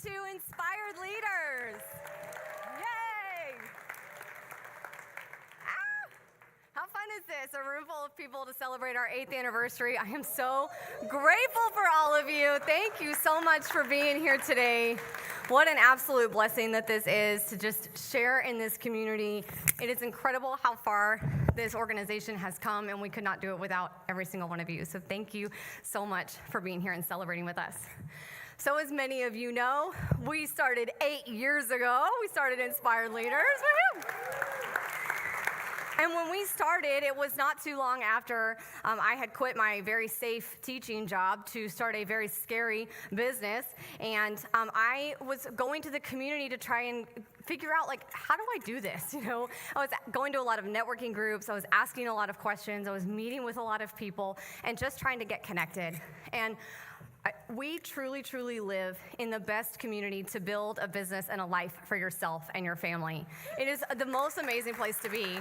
to Inspired Leaders. Yay! How fun is this? A room full of people to celebrate our 8th anniversary. I am so grateful for all of you. Thank you so much for being here today. What an absolute blessing that this is to just share in this community. It is incredible how far this organization has come, and we could not do it without every single one of you. So thank you so much for being here and celebrating with us. So as many of you know, we started 8 years ago. We started Inspired Leaders. Woo-hoo! And when we started, it was not too long after I had quit my very safe teaching job to start a very scary business. And I was going to the community to try and figure out, like, how do I do this? You know, I was going to a lot of networking groups. I was asking a lot of questions. I was meeting with a lot of people and just trying to get connected. And we truly, truly live in the best community to build a business and a life for yourself and your family. It is the most amazing place to be,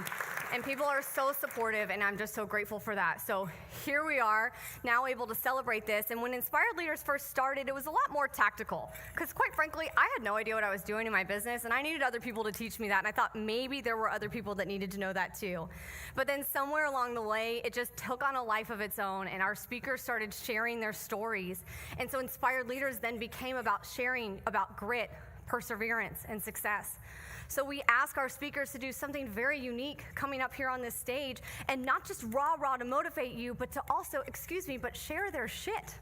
and people are so supportive, and I'm just so grateful for that. So here we are, now able to celebrate this, and when Inspired Leaders first started, it was a lot more tactical, because quite frankly, I had no idea what I was doing in my business, and I needed other people to teach me that, and I thought maybe there were other people that needed to know that too. But then somewhere along the way, it just took on a life of its own, and our speakers started sharing their stories. And so Inspired Leaders then became about sharing about grit, perseverance, and success. So we ask our speakers to do something very unique coming up here on this stage, and not just rah-rah to motivate you, but to also, but share their shit.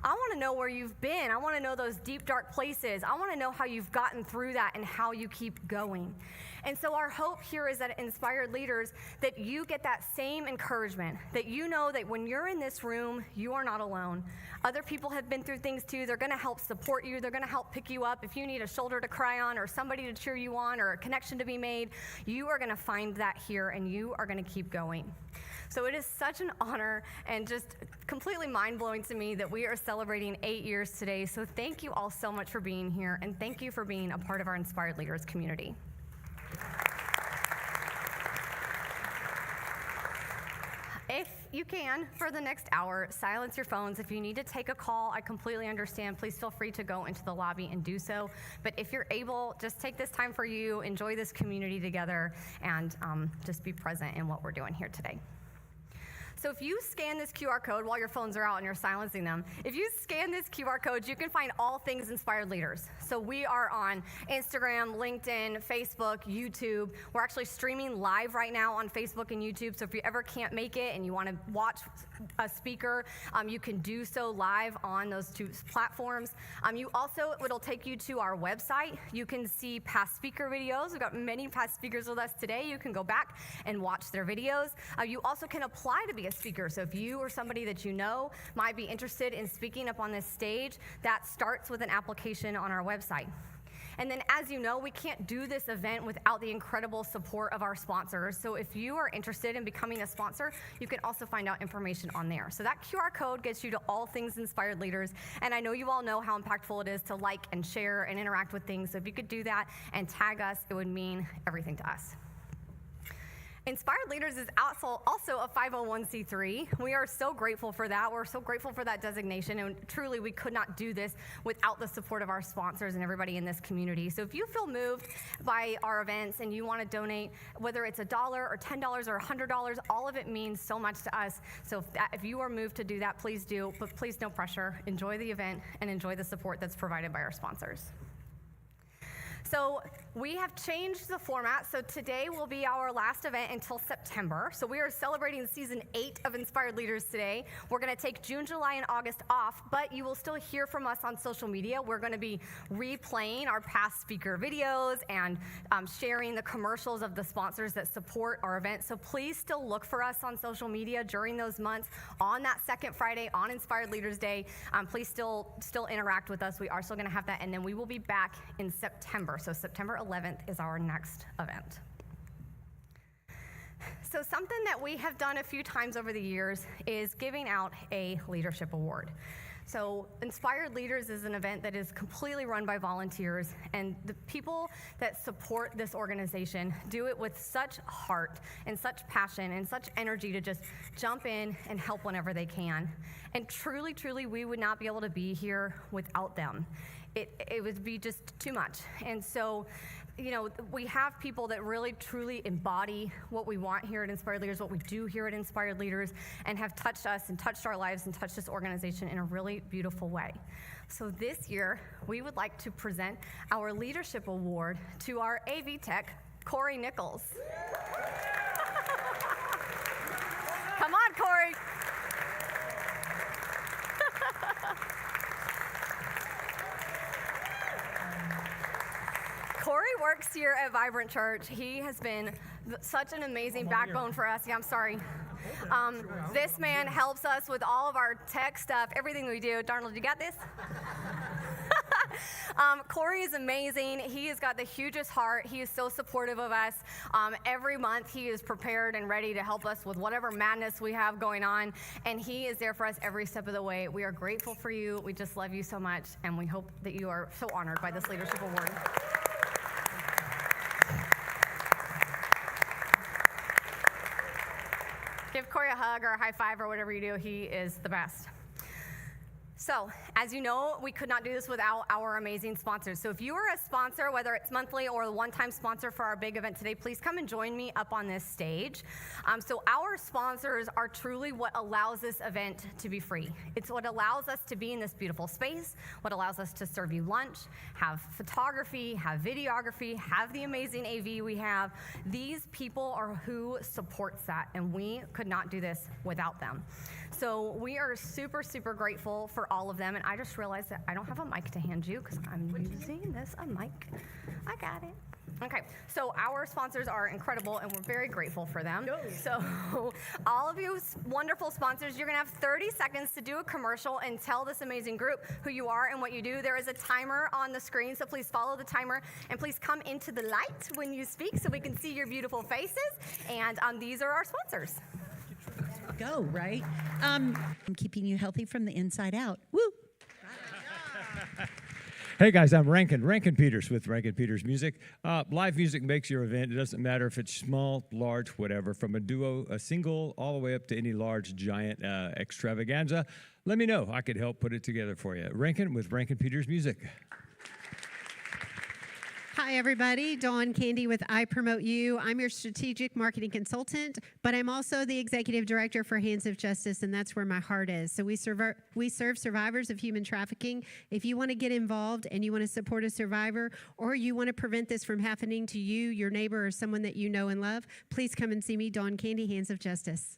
I want to know where you've been. I want to know those deep, dark places. I want to know how you've gotten through that and how you keep going. And so our hope here is that Inspired Leaders, that you get that same encouragement, that you know that when you're in this room, you are not alone. Other people have been through things too. They're going to help support you. They're going to help pick you up. If you need a shoulder to cry on or somebody to cheer you on or a connection to be made, you are going to find that here, and you are going to keep going. So it is such an honor and just completely mind-blowing to me that we are celebrating 8 years today. So thank you all so much for being here, and thank you for being a part of our Inspired Leaders community. If you can, for the next hour, silence your phones. If you need to take a call, I completely understand. Please feel free to go into the lobby and do so. But if you're able, just take this time for you, enjoy this community together, and just be present in what we're doing here today. So if you scan this QR code while your phones are out and you're silencing them, if you scan this QR code, you can find all things Inspired Leaders. So we are on Instagram, LinkedIn, Facebook, YouTube. We're actually streaming live right now on Facebook and YouTube. So if you ever can't make it and you want to watch a speaker, you can do so live on those two platforms. It'll take you to our website. You can see past speaker videos. We've got many past speakers with us today. You can go back and watch their videos. You also can apply to be a speaker. So if you or somebody that you know might be interested in speaking up on this stage, that starts with an application on our website. And then, as you know, we can't do this event without the incredible support of our sponsors. So if you are interested in becoming a sponsor, you can also find out information on there. So that QR code gets you to all things Inspired Leaders. And I know you all know how impactful it is to like and share and interact with things. So if you could do that and tag us, it would mean everything to us. Inspired Leaders is also a 501c3. We are so grateful for that. We're so grateful for that designation, and truly we could not do this without the support of our sponsors and everybody in this community. So if you feel moved by our events and you want to donate, whether it's $1 or $10 or $100, all of it means so much to us. So if you are moved to do that, please do, but please no pressure. Enjoy the event and enjoy the support that's provided by our sponsors. So we have changed the format, so today will be our last event until September. So we are celebrating season 8 of Inspired Leaders today. We're going to take June, July, and August off, but you will still hear from us on social media. We're going to be replaying our past speaker videos and sharing the commercials of the sponsors that support our event. So please still look for us on social media during those months. On that second Friday, on Inspired Leaders Day, please still interact with us. We are still going to have that, and then we will be back in September. So September 11th is our next event. So something that we have done a few times over the years is giving out a leadership award. So Inspired Leaders is an event that is completely run by volunteers, and the people that support this organization do it with such heart and such passion and such energy to just jump in and help whenever they can. And truly, truly, we would not be able to be here without them. it would be just too much. And so, we have people that really truly embody what we want here at Inspired Leaders, what we do here at Inspired Leaders, and have touched us and touched our lives and touched this organization in a really beautiful way. So this year, we would like to present our Leadership Award to our AV Tech, Corey Nichols. Come on, Corey. Corey works here at Vibrant Church. He has been such an amazing backbone for us. Yeah, I'm sorry. This man helps us with all of our tech stuff, everything we do. Darnold, you got this? Corey is amazing. He has got the hugest heart. He is so supportive of us. Every month he is prepared and ready to help us with whatever madness we have going on, and he is there for us every step of the way. We are grateful for you. We just love you so much, and we hope that you are so honored by this Leadership Award. Give Corey a hug or a high five or whatever you do. He is the best. So, as you know, we could not do this without our amazing sponsors. So if you are a sponsor, whether it's monthly or a one-time sponsor for our big event today, please come and join me up on this stage. So our sponsors are truly what allows this event to be free. It's what allows us to be in this beautiful space, what allows us to serve you lunch, have photography, have videography, have the amazing AV we have. These people are who supports that, and we could not do this without them. So we are super, super grateful for all of them, and I just realized that I don't have a mic to hand you because I'm using this mic. I got it. Okay, so our sponsors are incredible, and we're very grateful for them. So all of you wonderful sponsors, you're gonna have 30 seconds to do a commercial and tell this amazing group who you are and what you do. There is a timer on the screen, so please follow the timer, and please come into the light when you speak so we can see your beautiful faces, and these are our sponsors. Go, right? I'm keeping you healthy from the inside out. Woo! Hey guys, I'm Rankin Peters with Rankin Peters Music. Live music makes your event. It doesn't matter if it's small, large, whatever, from a duo, a single, all the way up to any large, giant extravaganza. Let me know. I could help put it together for you. Rankin with Rankin Peters Music. Hi, everybody. Dawn Candy with I Promote You. I'm your strategic marketing consultant, but I'm also the executive director for Hands of Justice, and that's where my heart is. So we serve survivors of human trafficking. If you want to get involved and you want to support a survivor, or you want to prevent this from happening to you, your neighbor, or someone that you know and love, please come and see me, Dawn Candy, Hands of Justice.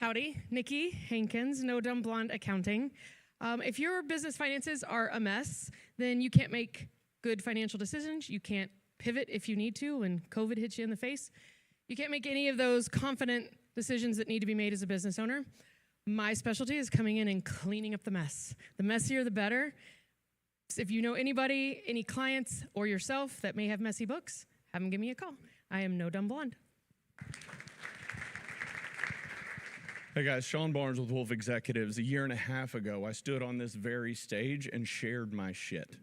Howdy, Nikki Hankins, No Dumb Blonde Accounting. If your business finances are a mess, then you can't make good financial decisions. You can't pivot if you need to when COVID hits you in the face. You can't make any of those confident decisions that need to be made as a business owner. My specialty is coming in and cleaning up the mess. The messier, the better. So if you know anybody, any clients, or yourself that may have messy books, have them give me a call. I am No Dumb Blonde. Hey guys, Sean Barnes with Wolf Executives. A year and a half ago, I stood on this very stage and shared my shit.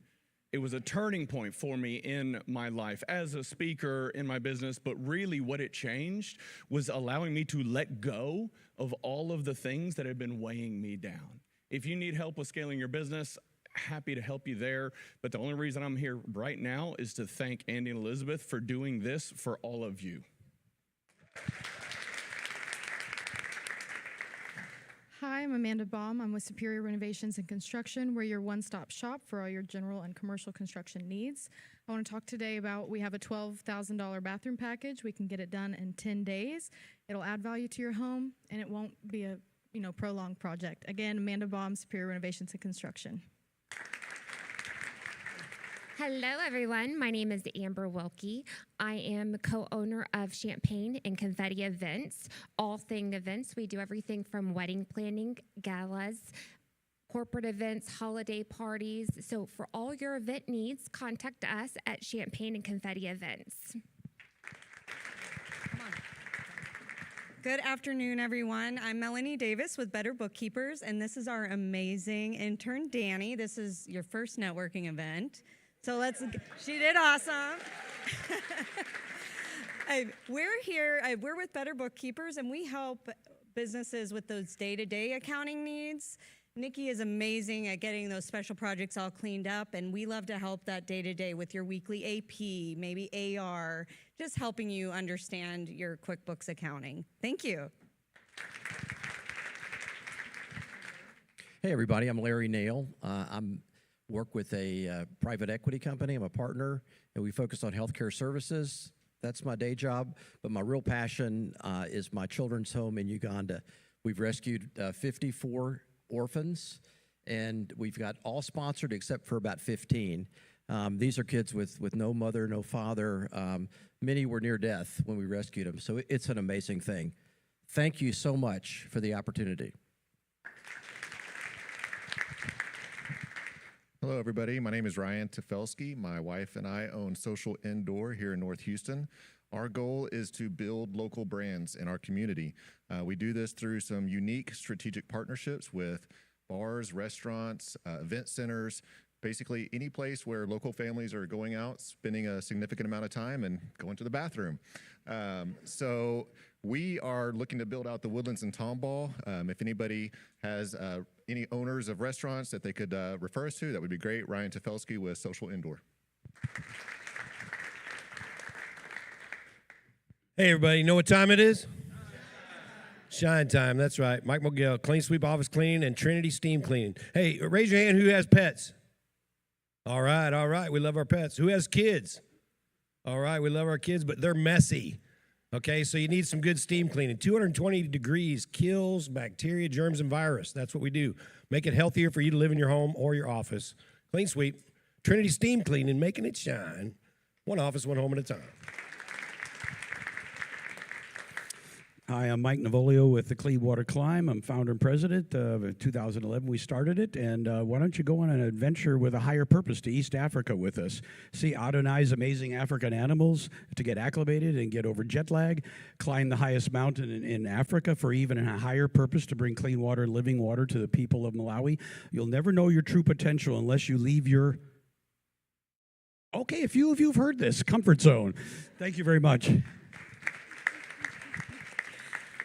It was a turning point for me in my life as a speaker in my business, but really what it changed was allowing me to let go of all of the things that had been weighing me down. If you need help with scaling your business, happy to help you there. But the only reason I'm here right now is to thank Andy and Elizabeth for doing this for all of you. Hi, I'm Amanda Baum. I'm with Superior Renovations and Construction. We're your one-stop shop for all your general and commercial construction needs. I want to talk today about we have a $12,000 bathroom package. We can get it done in 10 days. It'll add value to your home, and it won't be a prolonged project. Again, Amanda Baum, Superior Renovations and Construction. Hello, everyone. My name is Amber Wilkie. I am co-owner of Champagne and Confetti Events, all thing events. We do everything from wedding planning, galas, corporate events, holiday parties. So for all your event needs, contact us at Champagne and Confetti Events. Good afternoon, everyone. I'm Melanie Davis with Better Bookkeepers, and this is our amazing intern, Danny. This is your first networking event. So she did awesome. We're here, we're with Better Bookkeepers, and we help businesses with those day-to-day accounting needs. Nikki is amazing at getting those special projects all cleaned up, and we love to help that day to day with your weekly AP, maybe AR, just helping you understand your QuickBooks accounting. Thank you. Hey everybody, I'm Larry Nail. I'm work with a private equity company. I'm a partner, and we focus on healthcare services. That's my day job, but my real passion is my children's home in Uganda. We've rescued 54 orphans, and we've got all sponsored except for about 15. These are kids with no mother, no father. Many were near death when we rescued them, so it's an amazing thing. Thank you so much for the opportunity. Hello, everybody. My name is Ryan Tefelsky. My wife and I own Social Indoor here in North Houston. Our goal is to build local brands in our community. We do this through some unique strategic partnerships with bars, restaurants, event centers, basically any place where local families are going out, spending a significant amount of time and going to the bathroom. So we are looking to build out the Woodlands and Tomball. If anybody has any owners of restaurants that they could refer us to, that would be great. Ryan Tefelsky with Social Indoor. Hey, everybody, you know what time it is? Shine time, that's right. Mike Mogel, Clean Sweep Office Cleaning and Trinity Steam Cleaning. Hey, raise your hand who has pets. All right, we love our pets. Who has kids? All right, we love our kids, but they're messy. Okay, so you need some good steam cleaning. 220 degrees kills bacteria, germs, and virus. That's what we do. Make it healthier for you to live in your home or your office. Clean Sweep, Trinity Steam Cleaning, making it shine. One office, one home at a time. Hi, I'm Mike Navolio with the Clean Water Climb. I'm founder and president of 2011. We started it, and why don't you go on an adventure with a higher purpose to East Africa with us? See Adonai's amazing African animals to get acclimated and get over jet lag, climb the highest mountain in Africa for even a higher purpose to bring clean water and living water to the people of Malawi. You'll never know your true potential unless you leave your, okay, a few of you have heard this, comfort zone. Thank you very much.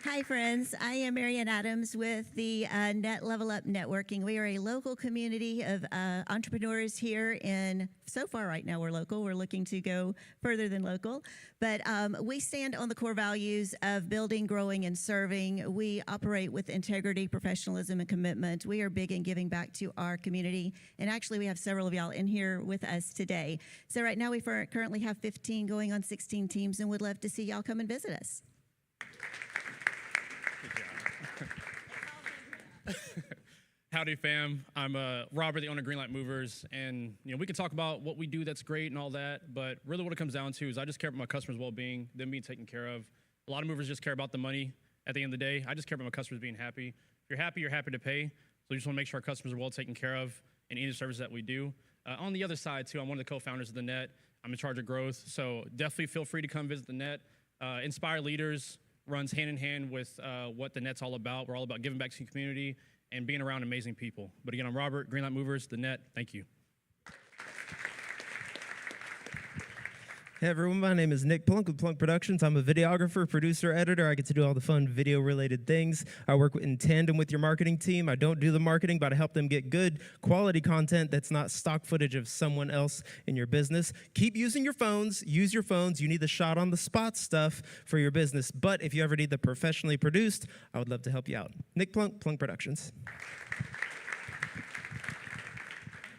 Hi, friends. I am Marianne Adams with the Net Level Up Networking. We are a local community of entrepreneurs here in, so far right now we're local. We're looking to go further than local. But we stand on the core values of building, growing, and serving. We operate with integrity, professionalism, and commitment. We are big in giving back to our community. And actually, we have several of y'all in here with us today. So right now we currently have 15 going on 16 teams and would love to see y'all come and visit us. Howdy, fam. I'm Robert, the owner of Greenlight Movers, and we can talk about what we do that's great and all that, but really what it comes down to is I just care about my customers' well-being, them being taken care of. A lot of movers just care about the money at the end of the day. I just care about my customers being happy. If you're happy to pay. So we just want to make sure our customers are well taken care of in any service that we do. On the other side, too, I'm one of the co-founders of the Net. I'm in charge of growth, so definitely feel free to come visit the Net. Inspire Leaders runs hand in hand with what the Net's all about. We're all about giving back to the community and being around amazing people. But again, I'm Robert, Greenlight Movers, the Net. Thank you. Hey everyone, my name is Nick Plunk with Plunk Productions. I'm a videographer, producer, editor. I get to do all the fun video-related things. I work in tandem with your marketing team. I don't do the marketing, but I help them get good quality content that's not stock footage of someone else in your business. Keep using your phones. Use your phones. You need the shot on the spot stuff for your business. But if you ever need the professionally produced, I would love to help you out. Nick Plunk, Plunk Productions.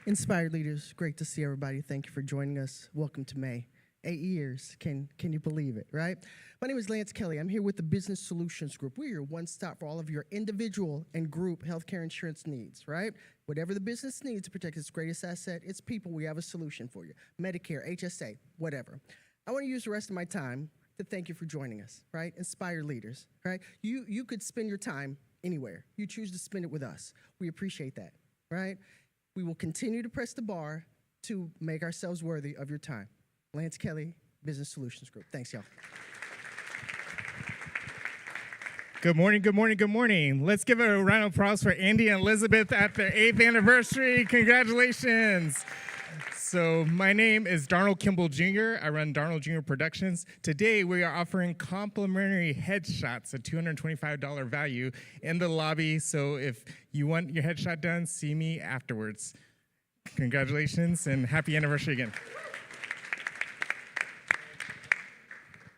Inspired Leaders, great to see everybody. Thank you for joining us. Welcome to May. 8 years, can you believe it, right? My name is Lance Kelly. I'm here with the Business Solutions Group. We're your one-stop for all of your individual and group healthcare insurance needs, right? Whatever the business needs to protect its greatest asset, its people, we have a solution for you. Medicare, HSA, whatever. I want to use the rest of my time to thank you for joining us, right? Inspired Leaders, right? You could spend your time anywhere. You choose to spend it with us. We appreciate that, right? We will continue to press the bar to make ourselves worthy of your time. Lance Kelly, Business Solutions Group. Thanks, y'all. Good morning, good morning, good morning. Let's give a round of applause for Andy and Elizabeth at their 8th anniversary. Congratulations. So my name is Darnold Kimball Jr. I run Darnold Jr. Productions. Today we are offering complimentary headshots, a $225 value in the lobby. So if you want your headshot done, see me afterwards. Congratulations and happy anniversary again.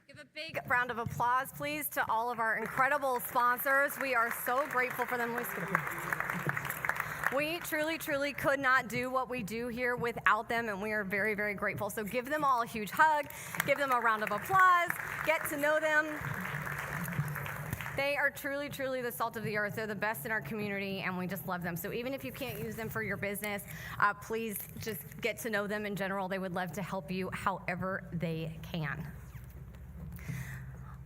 Give a big round of applause, please, to all of our incredible sponsors. We are so grateful for them. We truly, truly could not do what we do here without them, and we are very, very grateful. So give them all a huge hug, give them a round of applause, get to know them. They are truly, truly the salt of the earth. They're the best in our community, and we just love them. So even if you can't use them for your business, please just get to know them in general. They would love to help you however they can.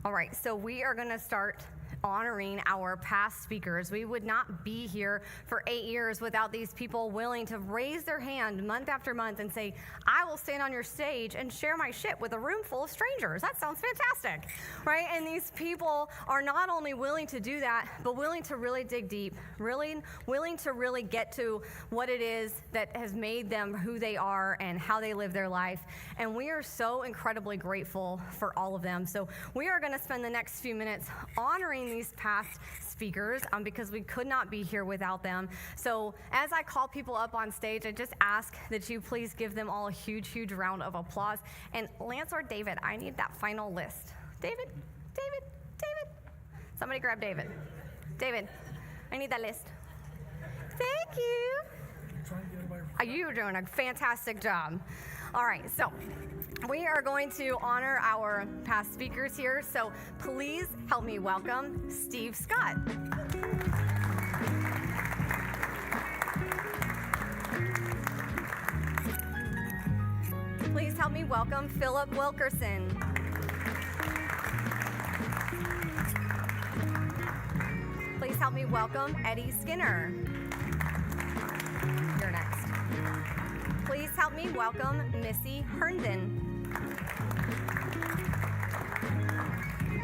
All right, so we are going to start honoring our past speakers. We would not be here for 8 years without these people willing to raise their hand month after month and say, I will stand on your stage and share my shit with a room full of strangers. That sounds fantastic, right? And these people are not only willing to do that, but willing to really dig deep, really willing to really get to what it is that has made them who they are and how they live their life. And we are so incredibly grateful for all of them. So we are going to spend the next few minutes honoring these past speakers because we could not be here without them. So as I call people up on stage, I just ask that you please give them all a huge, huge round of applause. And Lance or David, I need that final list. David. Somebody grab David. David, I need that list. Thank you. You're doing a fantastic job. All right, so we are going to honor our past speakers here. So please help me welcome Steve Scott. Please help me welcome Philip Wilkerson. Please help me welcome Eddie Skinner. You're next. Please help me welcome Missy Herndon.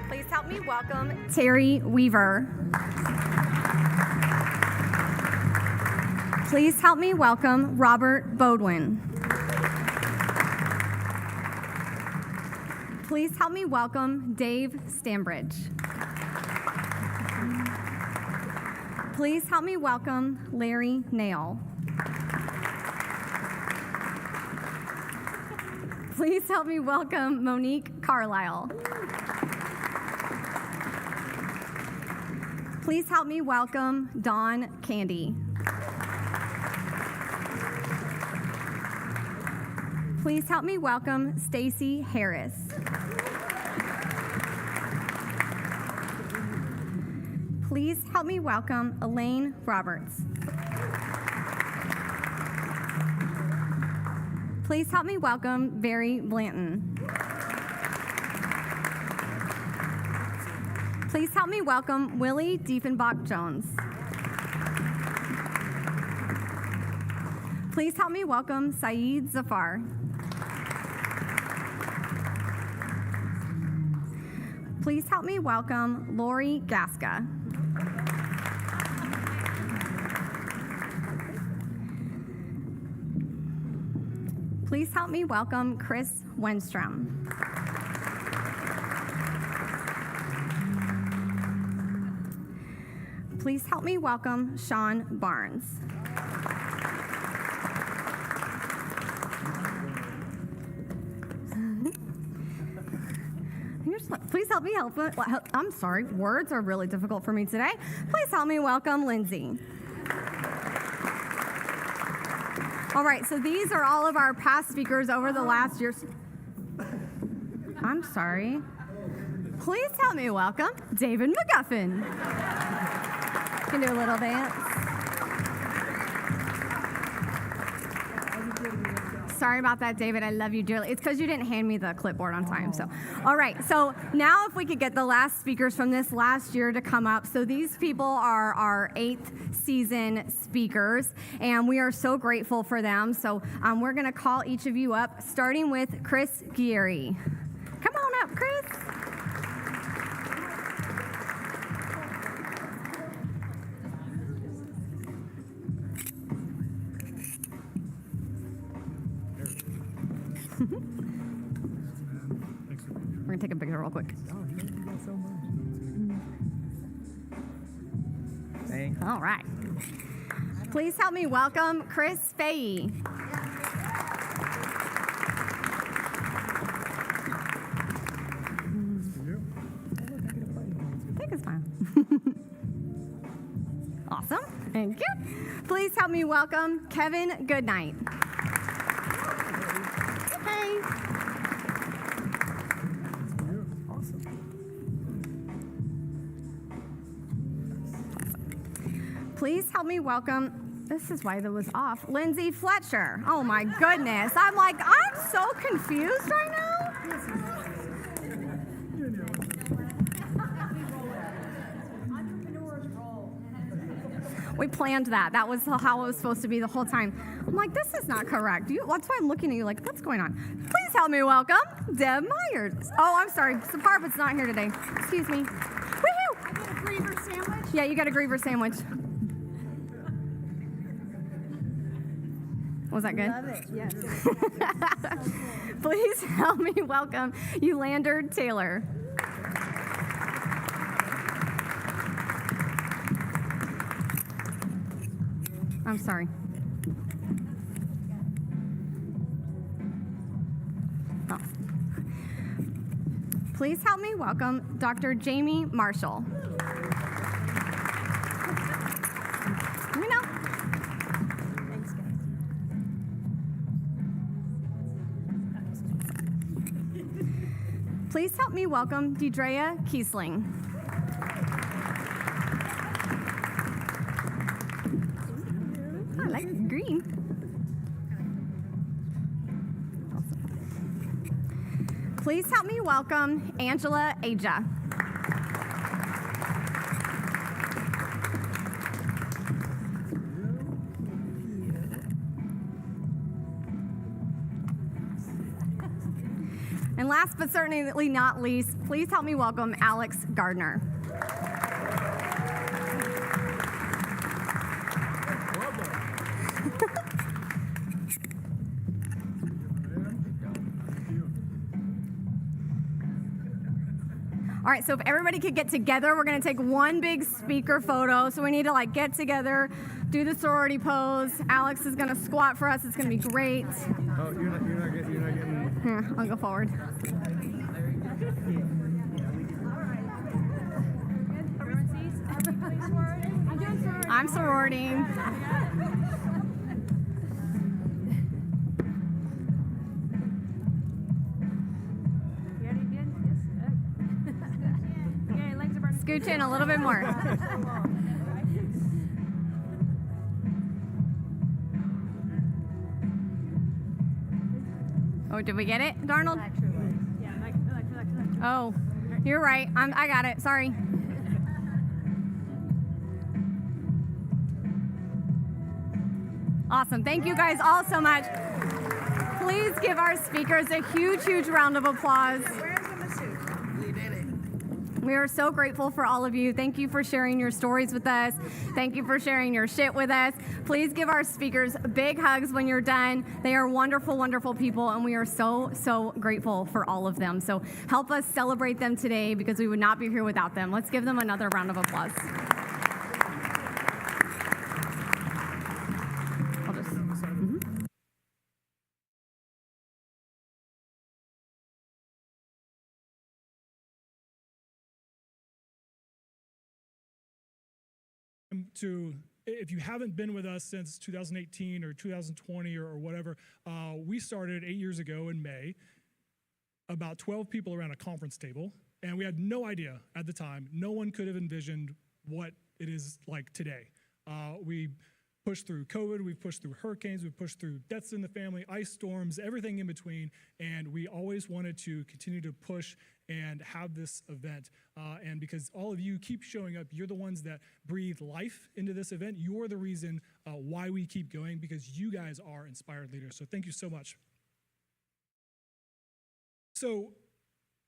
Please help me welcome Terry Weaver. Please help me welcome Robert Bodwin. Please help me welcome Dave Stambridge. Please help me welcome Larry Nail. Please help me welcome Monique Carlisle. Please help me welcome Dawn Candy. Please help me welcome Stacy Harris. Please help me welcome Elaine Roberts. Please help me welcome Barry Blanton. Please help me welcome Willie Diefenbach-Jones. Please help me welcome Saeed Zafar. Please help me welcome Lori Gasca. Please help me welcome Chris Wenstrom. Please help me welcome Sean Barnes. Please help me help. I'm sorry, words are really difficult for me today. Please help me welcome Lindsay. All right, so these are all of our past speakers over the last year. I'm sorry. Please help me welcome David McGuffin. Can do a little dance. Sorry about that, David. I love you dearly. It's because you didn't hand me the clipboard on time. So, all right. So now if we could get the last speakers from this last year to come up. So these people are our 8th season speakers, and we are so grateful for them. So we're going to call each of you up, starting with Chris Gieri. Come on up, Chris. We're gonna take a picture real quick. Thanks. All right. Please help me welcome Chris Fahey. Take his time. Awesome. Thank you. Please help me welcome Kevin Goodnight. Hey. Please help me welcome, this is why that was off, Lindsay Fletcher. Oh my goodness. I'm like, I'm so confused right now. We planned that. That was how it was supposed to be the whole time. I'm like, this is not correct. That's why I'm looking at you like, what's going on? Please help me welcome Deb Myers. Oh, I'm sorry. Saparpat's not here today. Excuse me. Woohoo! I get a Greever sandwich? Yeah, you got a Greever sandwich. Was that good? Love it, yes. Please help me welcome Eulander Taylor. I'm sorry. Oh. Please help me welcome Dr. Jamie Marshall. You know. Thanks, guys. Please help me welcome Deidrea Kiesling. I like green. Please help me welcome Angela Aja. And last but certainly not least, please help me welcome Alex Gardner. All right, so if everybody could get together, we're gonna take one big speaker photo. So we need to like get together, do the sorority pose. Alex is gonna squat for us. It's gonna be great. Oh, you're not getting. Here, I'll go forward. I'm sorority. Scooch in a little bit more. Oh, did we get it, Darnold? Oh, you're right. I got it. Sorry. Awesome. Thank you guys all so much. Please give our speakers a huge, huge round of applause. We are so grateful for all of you. Thank you for sharing your stories with us. Thank you for sharing your shit with us. Please give our speakers big hugs when you're done. They are wonderful, wonderful people, and we are so, so grateful for all of them. So help us celebrate them today because we would not be here without them. Let's give them another round of applause. To if you haven't been with us since 2018 or 2020 or whatever, we started 8 years ago in May, about 12 people around a conference table, and we had no idea at the time. No one could have envisioned what it is like today. We pushed through COVID, we've pushed through hurricanes, we've pushed through deaths in the family, ice storms, everything in between, and we always wanted to continue to push and have this event. And because all of you keep showing up, you're the ones that breathe life into this event. You're the reason why we keep going, because you guys are inspired leaders. So thank you so much. So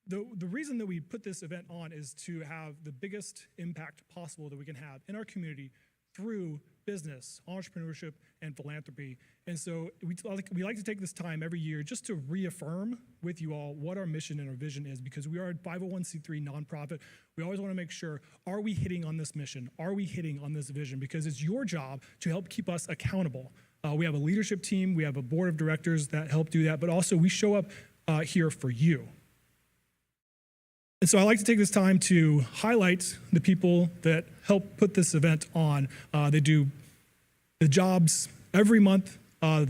the reason that we put this event on is to have the biggest impact possible that we can have in our community through business, entrepreneurship, and philanthropy. And so we like to take this time every year just to reaffirm with you all what our mission and our vision is, because we are a 501c3 nonprofit. We always want to make sure, are we hitting on this mission? Are we hitting on this vision? Because it's your job to help keep us accountable. We have a leadership team, we have a board of directors that help do that, but also we show up here for you. And so I like to take this time to highlight the people that help put this event on. They do the jobs every month,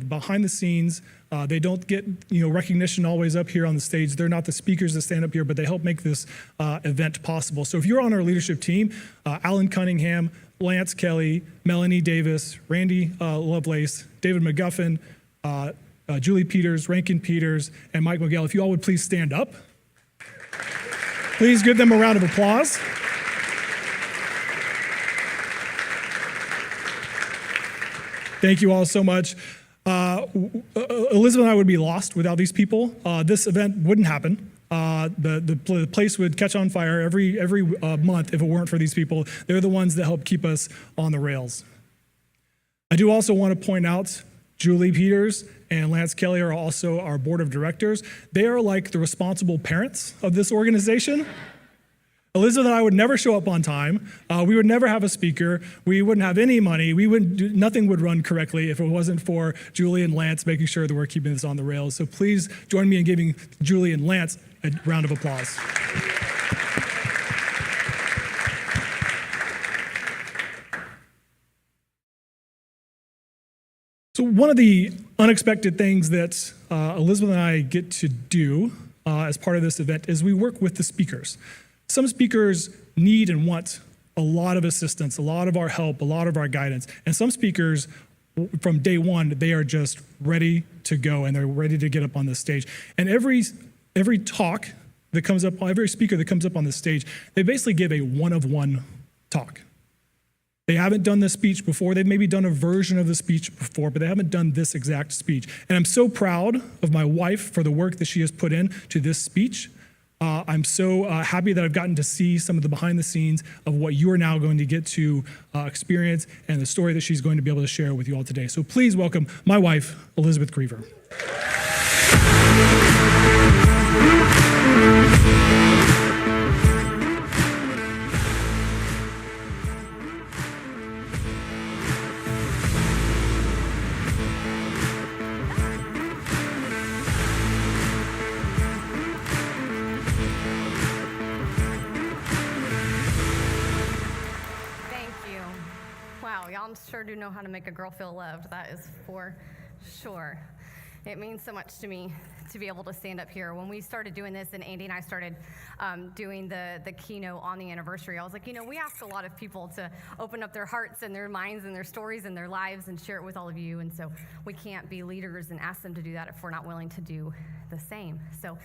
behind the scenes. They don't get recognition always up here on the stage. They're not the speakers that stand up here, but they help make this event possible. So if you're on our leadership team, Alan Cunningham, Lance Kelly, Melanie Davis, Randy Lovelace, David McGuffin, Julie Peters, Rankin Peters, and Mike Miguel, if you all would please stand up. Please give them a round of applause. Thank you all so much. Elizabeth and I would be lost without these people. This event wouldn't happen. The place would catch on fire every month if it weren't for these people. They're the ones that help keep us on the rails. I do also want to point out Julie Peters and Lance Kelly are also our board of directors. They are like the responsible parents of this organization. Elizabeth and I would never show up on time. We would never have a speaker. We wouldn't have any money. Nothing would run correctly if it wasn't for Julie and Lance making sure that we're keeping this on the rails. So please join me in giving Julie and Lance a round of applause. So one of the unexpected things that Elizabeth and I get to do as part of this event is we work with the speakers. Some speakers need and want a lot of assistance, a lot of our help, a lot of our guidance. And some speakers, from day one, they are just ready to go and they're ready to get up on the stage. And every talk that comes up, every speaker that comes up on the stage, they basically give a one-of-one talk. They haven't done this speech before. They've maybe done a version of the speech before, but they haven't done this exact speech. And I'm so proud of my wife for the work that she has put in to this speech. I'm so happy that I've gotten to see some of the behind the scenes of what you are now going to get to experience and the story that she's going to be able to share with you all today. So please welcome my wife, Elizabeth Greever. Y'all sure do know how to make a girl feel loved. That is for sure. It means so much to me to be able to stand up here. When we started doing this, and Andy and I started doing the keynote on the anniversary, I was like, we ask a lot of people to open up their hearts and their minds and their stories and their lives and share it with all of you. And so we can't be leaders and ask them to do that if we're not willing to do the same. So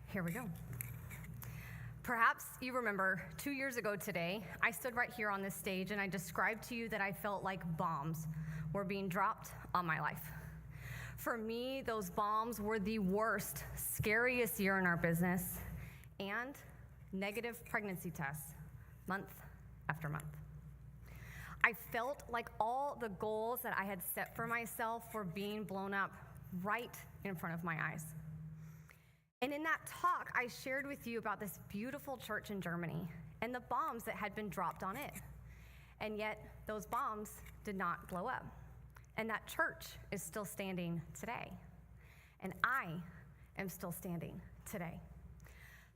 here we go. Perhaps you remember 2 years ago today, I stood right here on this stage and I described to you that I felt like bombs were being dropped on my life. For me, those bombs were the worst, scariest year in our business, and negative pregnancy tests month after month. I felt like all the goals that I had set for myself were being blown up right in front of my eyes. And in that talk, I shared with you about this beautiful church in Germany and the bombs that had been dropped on it. And yet, those bombs did not blow up. And that church is still standing today. And I am still standing today.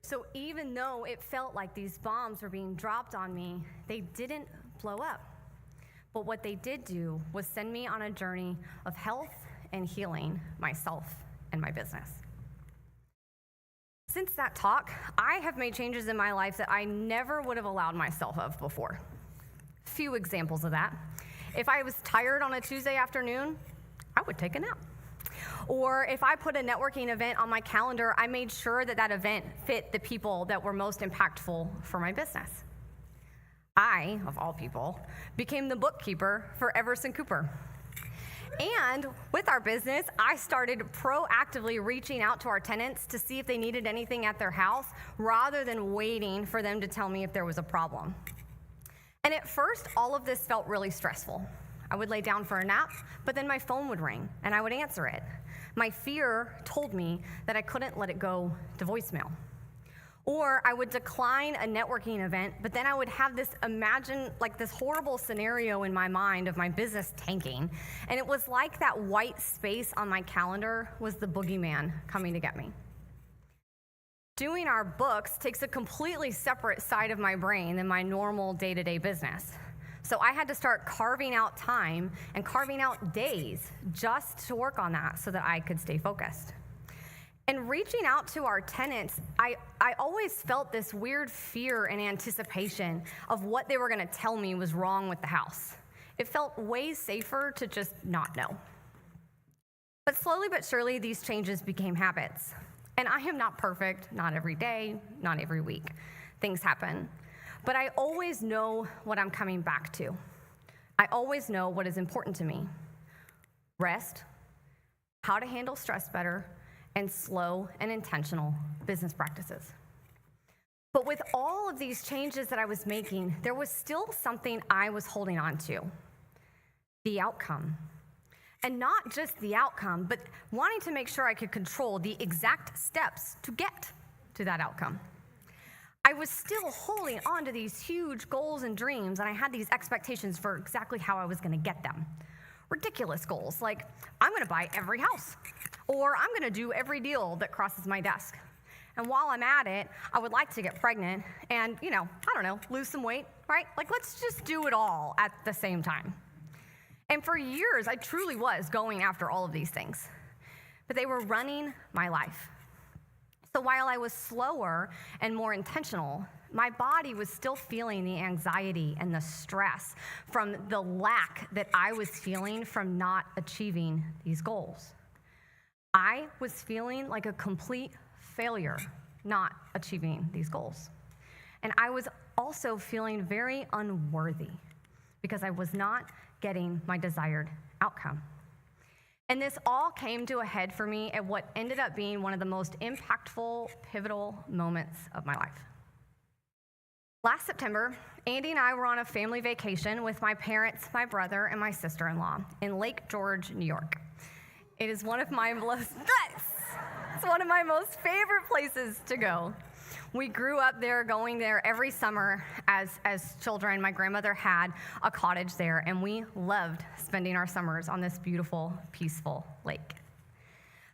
So even though it felt like these bombs were being dropped on me, they didn't blow up. But what they did do was send me on a journey of health and healing myself and my business. Since that talk, I have made changes in my life that I never would have allowed myself of before. Few examples of that. If I was tired on a Tuesday afternoon, I would take a nap. Or if I put a networking event on my calendar, I made sure that that event fit the people that were most impactful for my business. I, of all people, became the bookkeeper for Everson Cooper. And with our business, I started proactively reaching out to our tenants to see if they needed anything at their house rather than waiting for them to tell me if there was a problem. And at first, all of this felt really stressful. I would lay down for a nap, but then my phone would ring and I would answer it. My fear told me that I couldn't let it go to voicemail. Or I would decline a networking event, but then I would have this this horrible scenario in my mind of my business tanking. And it was like that white space on my calendar was the boogeyman coming to get me. Doing our books takes a completely separate side of my brain than my normal day-to-day business. So I had to start carving out time and carving out days just to work on that so that I could stay focused. And reaching out to our tenants, I always felt this weird fear and anticipation of what they were going to tell me was wrong with the house. It felt way safer to just not know. But slowly but surely, these changes became habits. And I am not perfect, not every day, not every week. Things happen. But I always know what I'm coming back to. I always know what is important to me. Rest, how to handle stress better, and slow and intentional business practices. But with all of these changes that I was making, there was still something I was holding on to: the outcome. And not just the outcome, but wanting to make sure I could control the exact steps to get to that outcome. I was still holding on to these huge goals and dreams, and I had these expectations for exactly how I was going to get them. Ridiculous goals, like I'm going to buy every house, or I'm going to do every deal that crosses my desk. And while I'm at it, I would like to get pregnant and, lose some weight, right? Like, let's just do it all at the same time. And for years, I truly was going after all of these things, but they were running my life. So while I was slower and more intentional, my body was still feeling the anxiety and the stress from the lack that I was feeling from not achieving these goals. I was feeling like a complete failure not achieving these goals. And I was also feeling very unworthy because I was not getting my desired outcome. And this all came to a head for me at what ended up being one of the most impactful, pivotal moments of my life. Last September, Andy and I were on a family vacation with my parents, my brother, and my sister-in-law in Lake George, New York. It is one of my most favorite places to go. We grew up there, going there every summer as children. My grandmother had a cottage there, and we loved spending our summers on this beautiful, peaceful lake.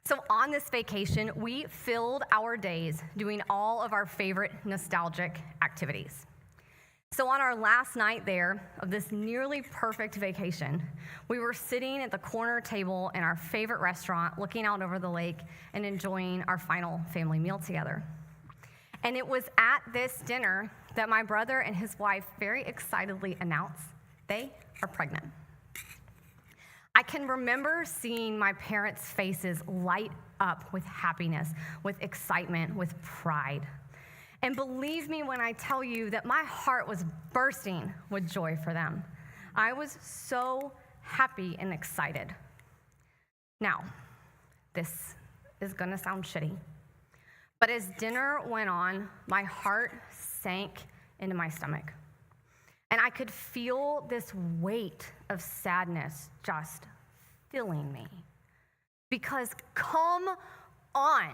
So on this vacation, we filled our days doing all of our favorite nostalgic activities. So on our last night there of this nearly perfect vacation, we were sitting at the corner table in our favorite restaurant, looking out over the lake and enjoying our final family meal together. And it was at this dinner that my brother and his wife very excitedly announced they are pregnant. I can remember seeing my parents' faces light up with happiness, with excitement, with pride. And believe me when I tell you that my heart was bursting with joy for them. I was so happy and excited. Now, this is gonna sound shitty, but as dinner went on, my heart sank into my stomach. And I could feel this weight of sadness just filling me. Because come on,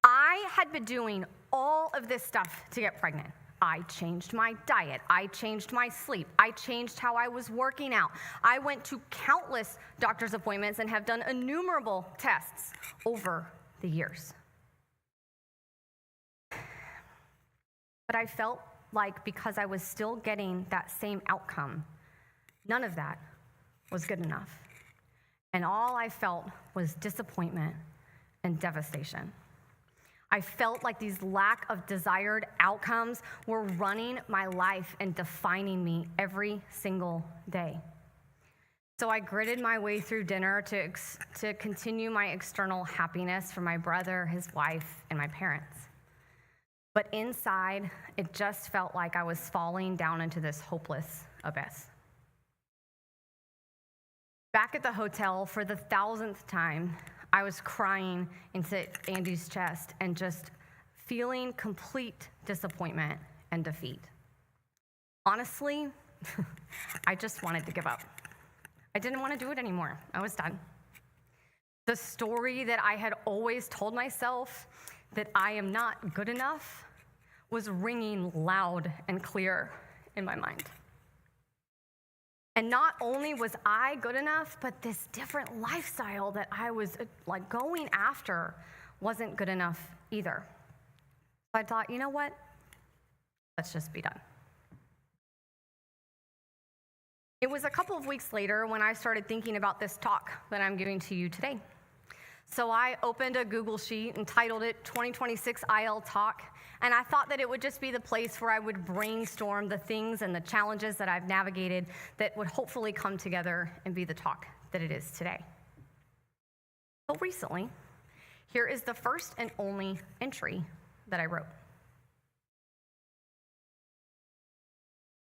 I had been doing all of this stuff to get pregnant. I changed my diet. I changed my sleep. I changed how I was working out. I went to countless doctor's appointments and have done innumerable tests over the years. But I felt like because I was still getting that same outcome, none of that was good enough. And all I felt was disappointment and devastation. I felt like these lack of desired outcomes were running my life and defining me every single day. So I gritted my way through dinner to continue my external happiness for my brother, his wife, and my parents. But inside, it just felt like I was falling down into this hopeless abyss. Back at the hotel, for the 1,000th time, I was crying into Andy's chest and just feeling complete disappointment and defeat. Honestly, I just wanted to give up. I didn't want to do it anymore. I was done. The story that I had always told myself, that I am not good enough, was ringing loud and clear in my mind. And not only was I good enough, but this different lifestyle that I was like going after wasn't good enough either. So I thought, you know what? Let's just be done. It was a couple of weeks later when I started thinking about this talk that I'm giving to you today. So I opened a Google sheet and titled it 2026 IL Talk, and I thought that it would just be the place where I would brainstorm the things and the challenges that I've navigated that would hopefully come together and be the talk that it is today. So recently, here is the first and only entry that I wrote.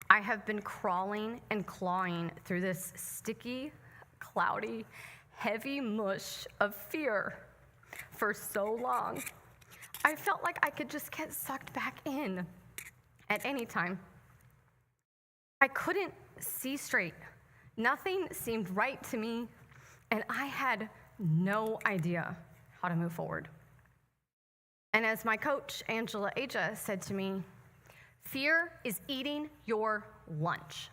I have been crawling and clawing through this sticky, cloudy, heavy mush of fear for so long. I felt like I could just get sucked back in at any time. I couldn't see straight. Nothing seemed right to me, and I had no idea how to move forward. And as my coach, Angela Aja, said to me, fear is eating your lunch.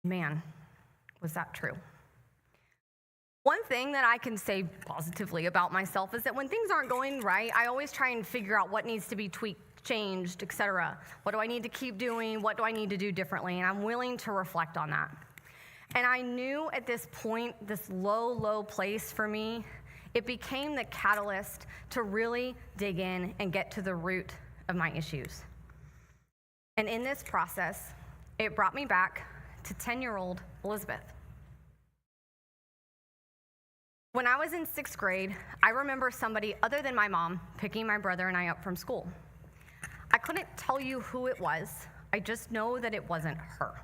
Man, was that true. One thing that I can say positively about myself is that when things aren't going right, I always try and figure out what needs to be tweaked, changed, etc. What do I need to keep doing? What do I need to do differently? And I'm willing to reflect on that. And I knew at this point, this low, low place for me, it became the catalyst to really dig in and get to the root of my issues. And in this process, it brought me back to 10-year-old Elizabeth. When I was in 6th grade, I remember somebody other than my mom picking my brother and I up from school. I couldn't tell you who it was. I just know that it wasn't her.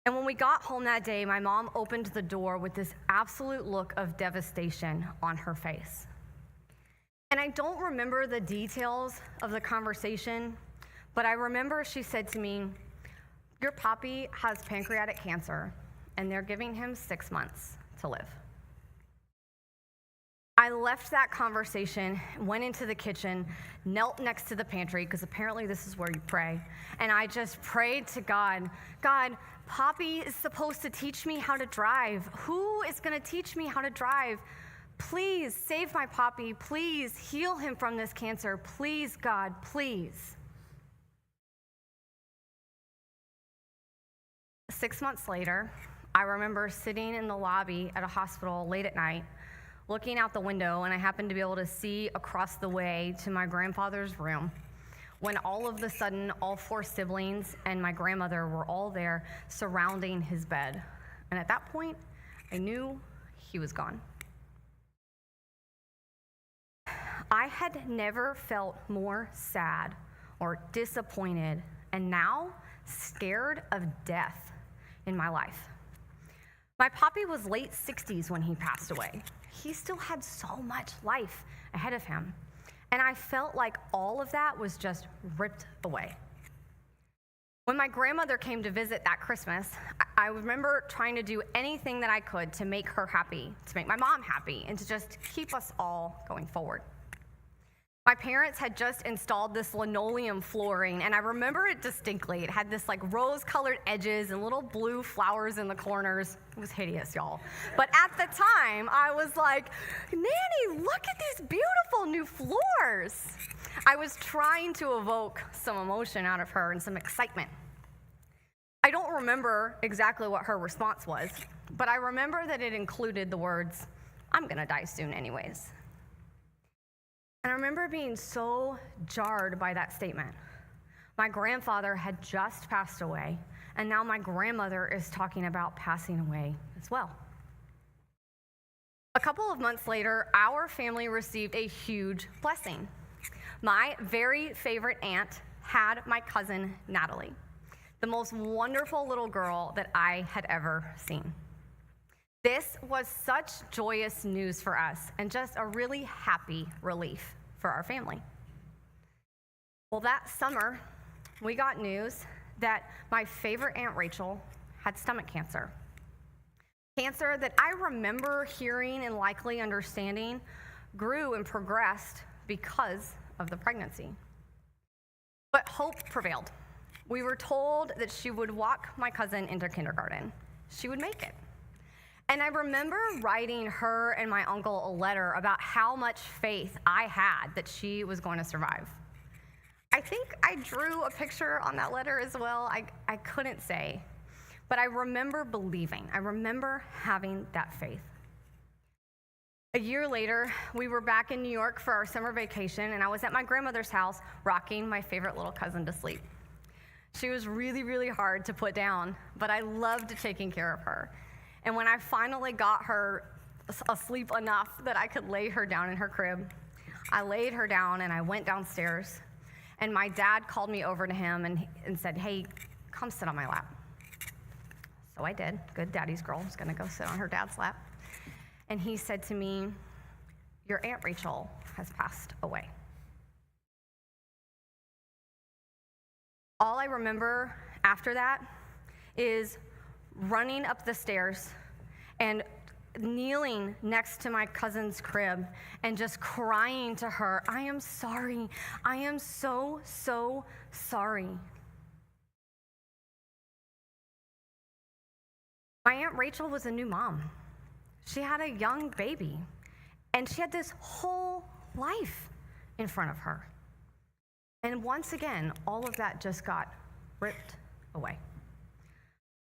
And when we got home that day, my mom opened the door with this absolute look of devastation on her face. And I don't remember the details of the conversation, but I remember she said to me, your papi has pancreatic cancer, and they're giving him 6 months to live. I left that conversation, went into the kitchen, knelt next to the pantry, because apparently this is where you pray, and I just prayed to God, God, Papi is supposed to teach me how to drive. Who is going to teach me how to drive? Please save my Papi. Please heal him from this cancer. Please, God, please. 6 months later, I remember sitting in the lobby at a hospital late at night, looking out the window, and I happened to be able to see across the way to my grandfather's room, when all of a sudden, all 4 siblings and my grandmother were all there surrounding his bed. And at that point, I knew he was gone. I had never felt more sad or disappointed, and now scared of death in my life. My papi was late 60s when he passed away. He still had so much life ahead of him. And I felt like all of that was just ripped away. When my grandmother came to visit that Christmas, I remember trying to do anything that I could to make her happy, to make my mom happy, and to just keep us all going forward. My parents had just installed this linoleum flooring, and I remember it distinctly. It had this like rose-colored edges and little blue flowers in the corners. It was hideous, y'all. But at the time, I was like, Nanny, look at these beautiful new floors. I was trying to evoke some emotion out of her and some excitement. I don't remember exactly what her response was, but I remember that it included the words, I'm gonna die soon anyways. And I remember being so jarred by that statement. My grandfather had just passed away, and now my grandmother is talking about passing away as well. A couple of months later, our family received a huge blessing. My very favorite aunt had my cousin, Natalie, the most wonderful little girl that I had ever seen. This was such joyous news for us and just a really happy relief for our family. Well, that summer, we got news that my favorite Aunt Rachel had stomach cancer. Cancer that I remember hearing and likely understanding grew and progressed because of the pregnancy. But hope prevailed. We were told that she would walk my cousin into kindergarten. She would make it. And I remember writing her and my uncle a letter about how much faith I had that she was going to survive. I think I drew a picture on that letter as well. I couldn't say, but I remember believing. I remember having that faith. A year later, we were back in New York for our summer vacation, and I was at my grandmother's house rocking my favorite little cousin to sleep. She was really, really hard to put down, but I loved taking care of her. And when I finally got her asleep enough that I could lay her down in her crib, I laid her down and I went downstairs. And my dad called me over to him and said, "Hey, come sit on my lap." So I did. Good daddy's girl was gonna go sit on her dad's lap. And he said to me, "Your Aunt Rachel has passed away." All I remember after that is running up the stairs and kneeling next to my cousin's crib and just crying to her, "I am sorry. I am so, so sorry." My Aunt Rachel was a new mom. She had a young baby, and she had this whole life in front of her. And once again, all of that just got ripped away.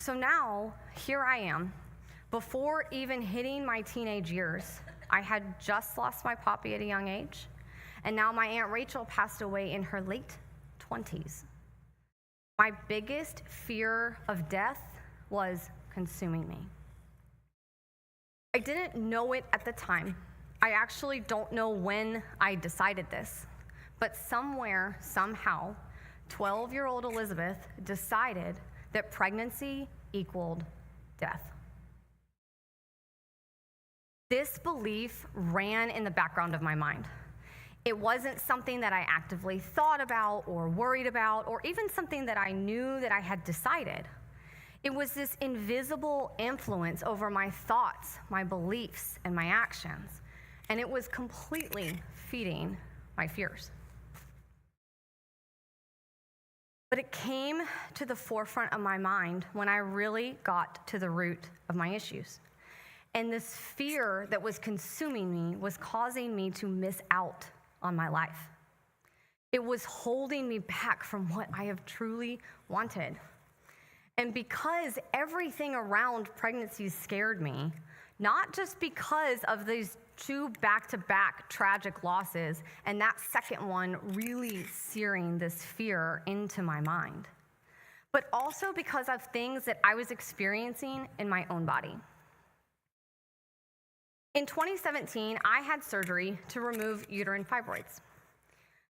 So now, here I am. Before even hitting my teenage years, I had just lost my poppy at a young age, and now my Aunt Rachel passed away in her late 20s. My biggest fear of death was consuming me. I didn't know it at the time. I actually don't know when I decided this, but somewhere, somehow, 12-year-old Elizabeth decided that pregnancy equaled death. This belief ran in the background of my mind. It wasn't something that I actively thought about or worried about, or even something that I knew that I had decided. It was this invisible influence over my thoughts, my beliefs, and my actions, and it was completely feeding my fears. But it came to the forefront of my mind when I really got to the root of my issues. And this fear that was consuming me was causing me to miss out on my life. It was holding me back from what I have truly wanted. And because everything around pregnancy scared me, not just because of these 2 back-to-back tragic losses, and that second one really searing this fear into my mind, but also because of things that I was experiencing in my own body. In 2017, I had surgery to remove uterine fibroids.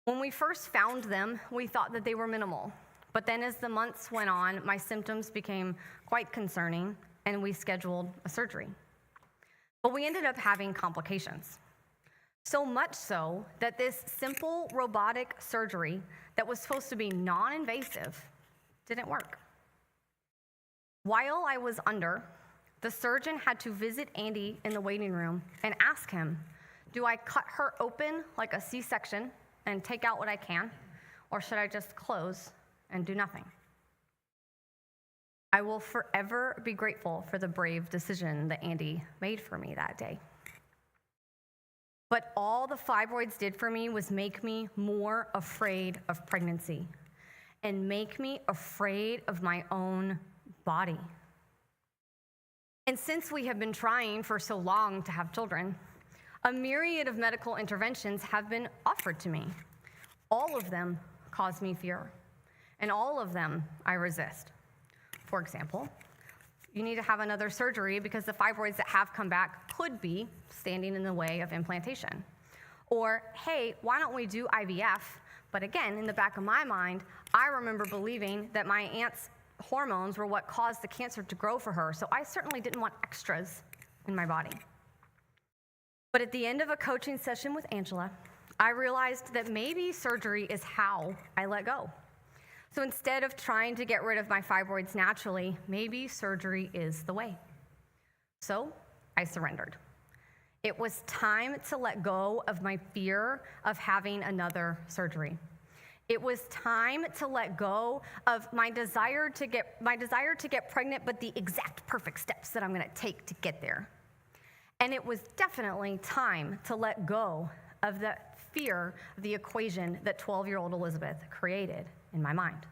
When we first found them, we thought that they were minimal. But then as the months went on, my symptoms became quite concerning, and we scheduled a surgery. But we ended up having complications. So much so that this simple robotic surgery that was supposed to be non-invasive didn't work. While I was under, the surgeon had to visit Andy in the waiting room and ask him, "Do I cut her open like a C-section and take out what I can, or should I just close and do nothing?" I will forever be grateful for the brave decision that Andy made for me that day. But all the fibroids did for me was make me more afraid of pregnancy and make me afraid of my own body. And since we have been trying for so long to have children, a myriad of medical interventions have been offered to me. All of them cause me fear, and all of them I resist. For example, you need to have another surgery because the fibroids that have come back could be standing in the way of implantation. Or, hey, why don't we do IVF? But again, in the back of my mind, I remember believing that my aunt's hormones were what caused the cancer to grow for her, so I certainly didn't want extras in my body. But at the end of a coaching session with Angela, I realized that maybe surgery is how I let go. So instead of trying to get rid of my fibroids naturally, maybe surgery is the way. So I surrendered. It was time to let go of my fear of having another surgery. It was time to let go of my desire to get pregnant, but the exact perfect steps that I'm going to take to get there. And it was definitely time to let go of the fear of the equation that 12-year-old Elizabeth created in my mind.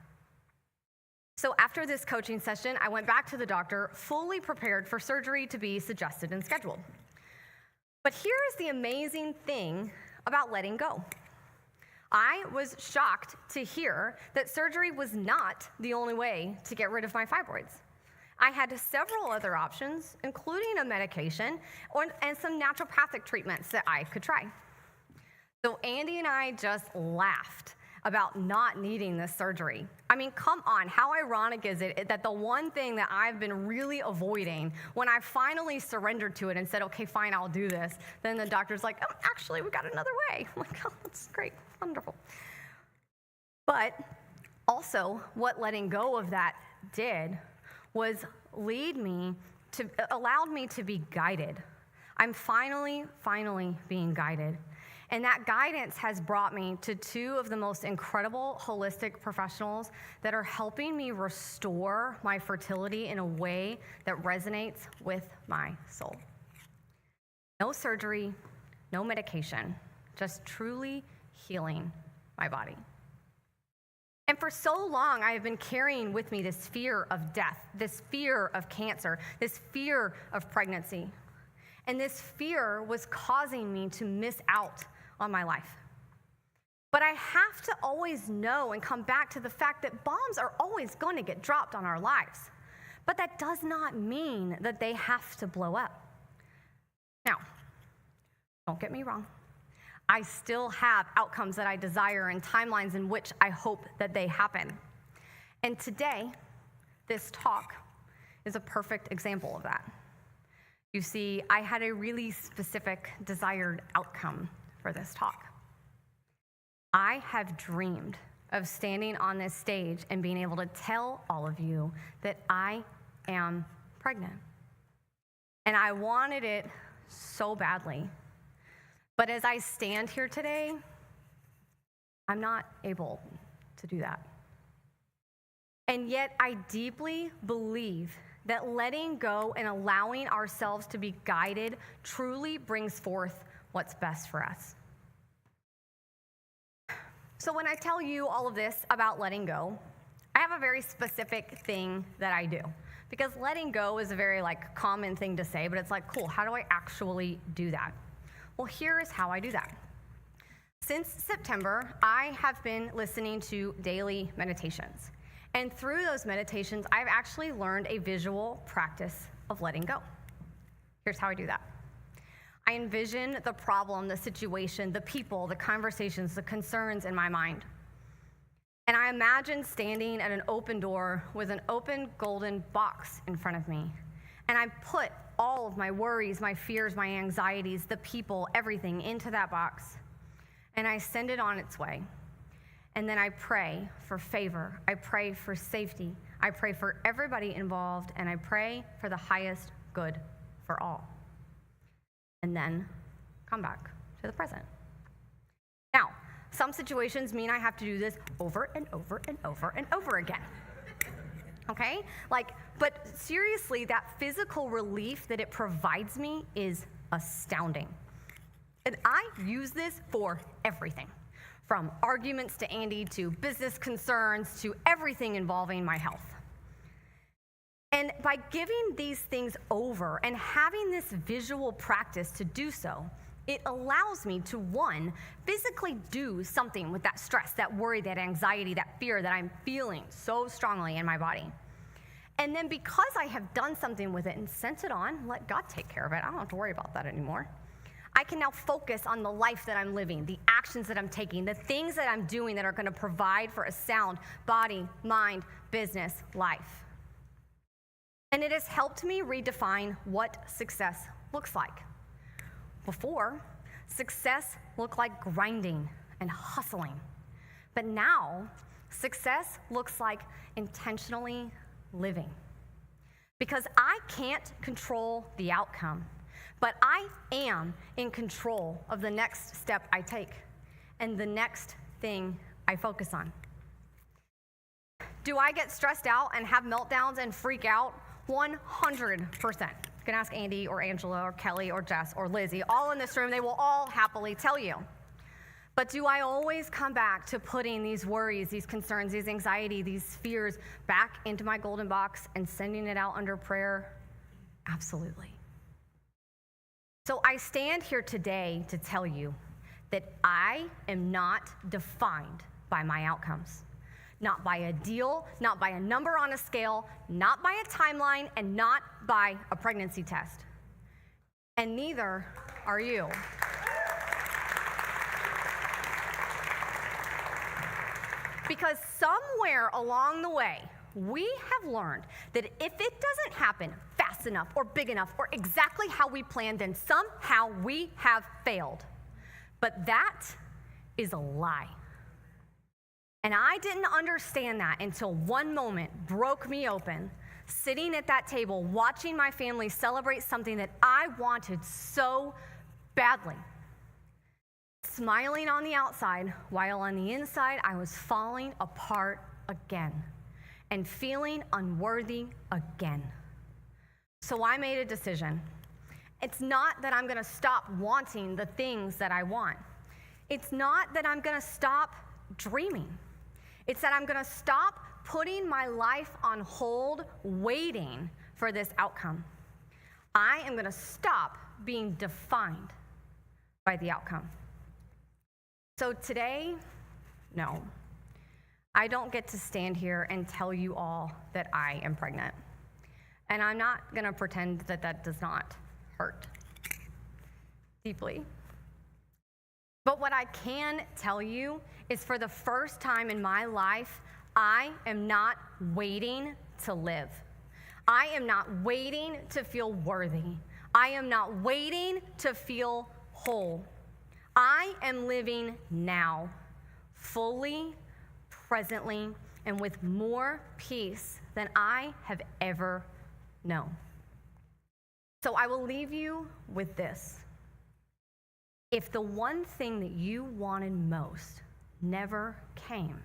So after this coaching session, I went back to the doctor fully prepared for surgery to be suggested and scheduled. But here's the amazing thing about letting go. I was shocked to hear that surgery was not the only way to get rid of my fibroids. I had several other options, including a medication and some naturopathic treatments that I could try. So Andy and I just laughed about not needing this surgery. I mean, come on, how ironic is it that the one thing that I've been really avoiding, when I finally surrendered to it and said, okay, fine, I'll do this, then the doctor's like, oh, actually, we got another way. I'm like, oh, that's great, wonderful. But also, what letting go of that did was allowed me to be guided. I'm finally being guided. And that guidance has brought me to two of the most incredible holistic professionals that are helping me restore my fertility in a way that resonates with my soul. No surgery, no medication, just truly healing my body. And for so long, I have been carrying with me this fear of death, this fear of cancer, this fear of pregnancy. And this fear was causing me to miss out on my life. But I have to always know and come back to the fact that bombs are always going to get dropped on our lives. But that does not mean that they have to blow up. Now, don't get me wrong. I still have outcomes that I desire and timelines in which I hope that they happen. And today, this talk is a perfect example of that. You see, I had a really specific desired outcome for this talk. I have dreamed of standing on this stage and being able to tell all of you that I am pregnant. And I wanted it so badly. But as I stand here today, I'm not able to do that. And yet I deeply believe that letting go and allowing ourselves to be guided truly brings forth what's best for us. So when I tell you all of this about letting go, I have a very specific thing that I do. Because letting go is a very common thing to say, but it's like, cool, how do I actually do that? Well, here is how I do that. Since September, I have been listening to daily meditations. And through those meditations, I've actually learned a visual practice of letting go. Here's how I do that. I envision the problem, the situation, the people, the conversations, the concerns in my mind. And I imagine standing at an open door with an open golden box in front of me. And I put all of my worries, my fears, my anxieties, the people, everything into that box. And I send it on its way. And then I pray for favor. I pray for safety. I pray for everybody involved. And I pray for the highest good for all. And then come back to the present. Now, some situations mean I have to do this over and over and over and over again. Okay? But seriously, that physical relief that it provides me is astounding. And I use this for everything, from arguments to Andy to business concerns to everything involving my health. And by giving these things over and having this visual practice to do so, it allows me to, one, physically do something with that stress, that worry, that anxiety, that fear that I'm feeling so strongly in my body. And then because I have done something with it and sent it on, let God take care of it. I don't have to worry about that anymore. I can now focus on the life that I'm living, the actions that I'm taking, the things that I'm doing that are going to provide for a sound body, mind, business, life. And it has helped me redefine what success looks like. Before, success looked like grinding and hustling. But now, Success looks like intentionally living. Because I can't control the outcome, but I am in control of the next step I take and the next thing I focus on. Do I get stressed out and have meltdowns and freak out? 100%. You can ask Andy or Angela or Kelly or Jess or Lizzie, all in this room, they will all happily tell you. But do I always come back to putting these worries, these concerns, these anxiety, these fears back into my golden box and sending it out under prayer? Absolutely. So I stand here today to tell you that I am not defined by my outcomes. Not by a deal, not by a number on a scale, not by a timeline, and not by a pregnancy test. And neither are you. Because somewhere along the way, we have learned that if it doesn't happen fast enough or big enough or exactly how we planned, then somehow we have failed. But that is a lie. And I didn't understand that until one moment broke me open, sitting at that table, watching my family celebrate something that I wanted so badly. Smiling on the outside, while on the inside, I was falling apart again and feeling unworthy again. So I made a decision. It's not that I'm gonna stop wanting the things that I want. It's not that I'm gonna stop dreaming. It's that I'm gonna stop putting my life on hold, waiting for this outcome. I am gonna stop being defined by the outcome. So today, no, I don't get to stand here and tell you all that I am pregnant. And I'm not gonna pretend that that does not hurt deeply. But what I can tell you is for the first time in my life, I am not waiting to live. I am not waiting to feel worthy. I am not waiting to feel whole. I am living now, fully, presently, and with more peace than I have ever known. So I will leave you with this. If the one thing that you wanted most never came,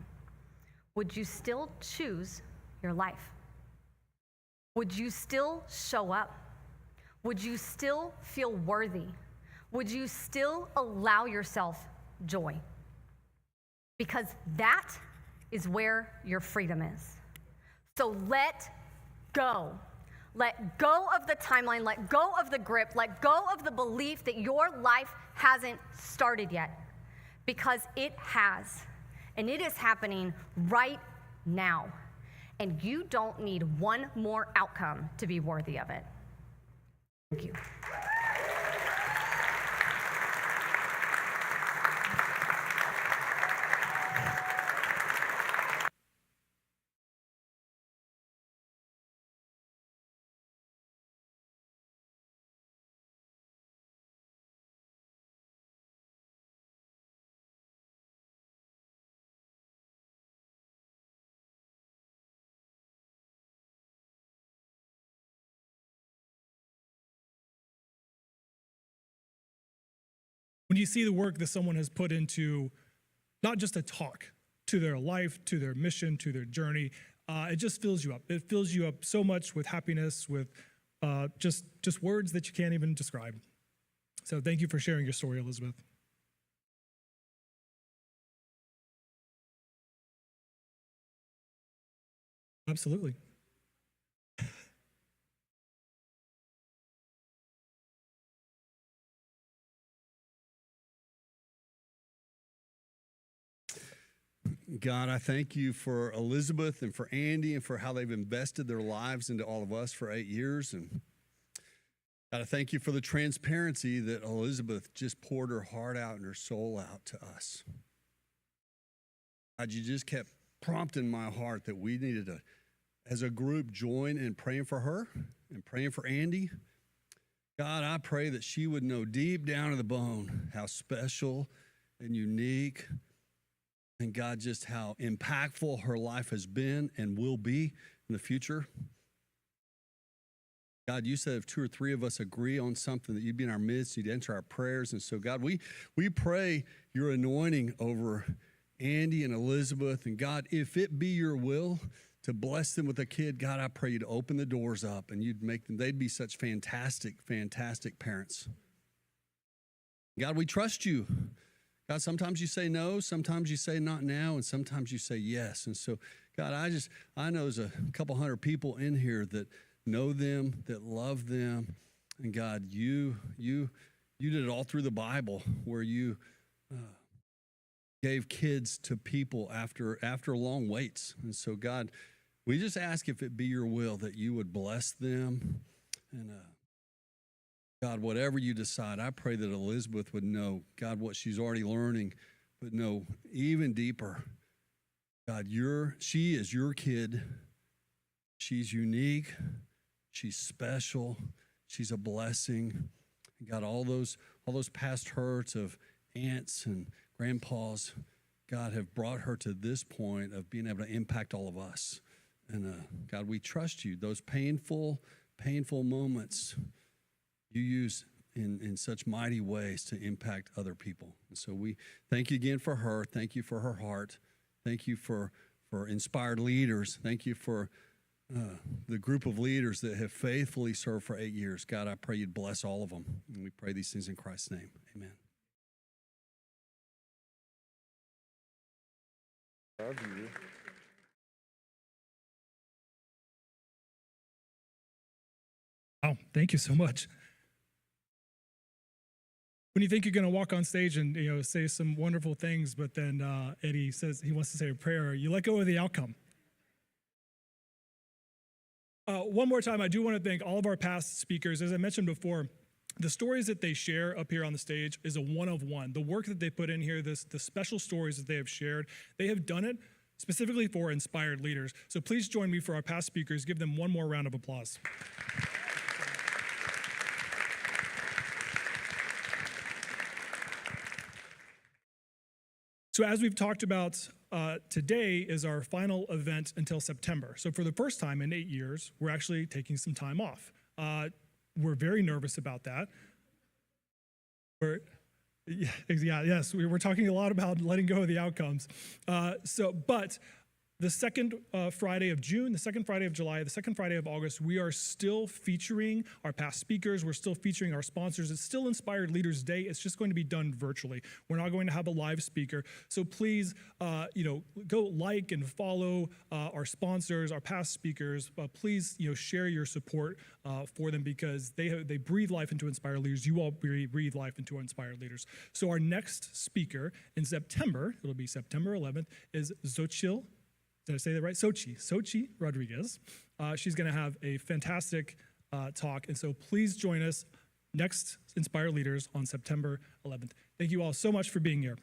would you still choose your life? Would you still show up? Would you still feel worthy? Would you still allow yourself joy? Because that is where your freedom is. So let go. Let go of the timeline, let go of the grip, let go of the belief that your life hasn't started yet. Because it has. And it is happening right now. And you don't need one more outcome to be worthy of it. Thank you. When you see the work that someone has put into not just a talk, to their life, to their mission, to their journey, it just fills you up. It fills you up so much with happiness, with just words that you can't even describe. So thank you for sharing your story, Elizabeth. Absolutely. God, I thank you for Elizabeth and for Andy and for how they've invested their lives into all of us for 8 years. And God, I thank you for the transparency that Elizabeth just poured her heart out and her soul out to us. God, you just kept prompting my heart that we needed to, as a group, join in praying for her and praying for Andy. God, I pray that she would know deep down to the bone how special and unique And God, just how impactful her life has been and will be in the future. God, you said if 2 or 3 of us agree on something, that you'd be in our midst, you'd answer our prayers. And so, God, we pray your anointing over Andy and Elizabeth. And God, if it be your will to bless them with a kid, God, I pray you'd open the doors up and you'd make them, they'd be such fantastic, fantastic parents. God, we trust you. God, sometimes you say no, sometimes you say not now, and sometimes you say yes. And so, God, I know there's a couple hundred people in here that know them, that love them. And God, you did it all through the Bible, where you gave kids to people after long waits. And so, God, we just ask, if it be your will, that you would bless them. And God, whatever you decide, I pray that Elizabeth would know, God, what she's already learning, but know even deeper. God, she is your kid. She's unique. She's special. She's a blessing. God, all those past hurts of aunts and grandpas, God, have brought her to this point of being able to impact all of us. And God, we trust you. Those painful moments you use in such mighty ways to impact other people. And so we thank you again for her. Thank you for her heart. Thank you for inspired leaders. Thank you for the group of leaders that have faithfully served for 8 years. God, I pray you'd bless all of them. And we pray these things in Christ's name. Amen. Love you. Oh, thank you so much. When you think you're going to walk on stage and say some wonderful things, but then Eddie says he wants to say a prayer, you let go of the outcome. One more time, I do want to thank all of our past speakers. As I mentioned before, the stories that they share up here on the stage is a one-of-one. The work that they put in here, the special stories that they have shared, they have done it specifically for inspired leaders. So please join me for our past speakers. Give them one more round of applause. So as we've talked about, today is our final event until September. So for the first time in 8 years, we're actually taking some time off. We're very nervous about that. We're talking a lot about letting go of the outcomes. But the second Friday of June, the second Friday of July, the second Friday of August, we are still featuring our past speakers. We're still featuring our sponsors. It's still Inspired Leaders Day. It's just going to be done virtually. We're not going to have a live speaker. So please, go like and follow our sponsors, our past speakers. Please, share your support for them, because they breathe life into Inspired Leaders. You all breathe life into Inspired Leaders. So our next speaker in September, it'll be September 11th, is Xochitl. Did I say that right? Xochitl Rodriguez. She's going to have a fantastic talk. And so please join us next Inspire Leaders on September 11th. Thank you all so much for being here.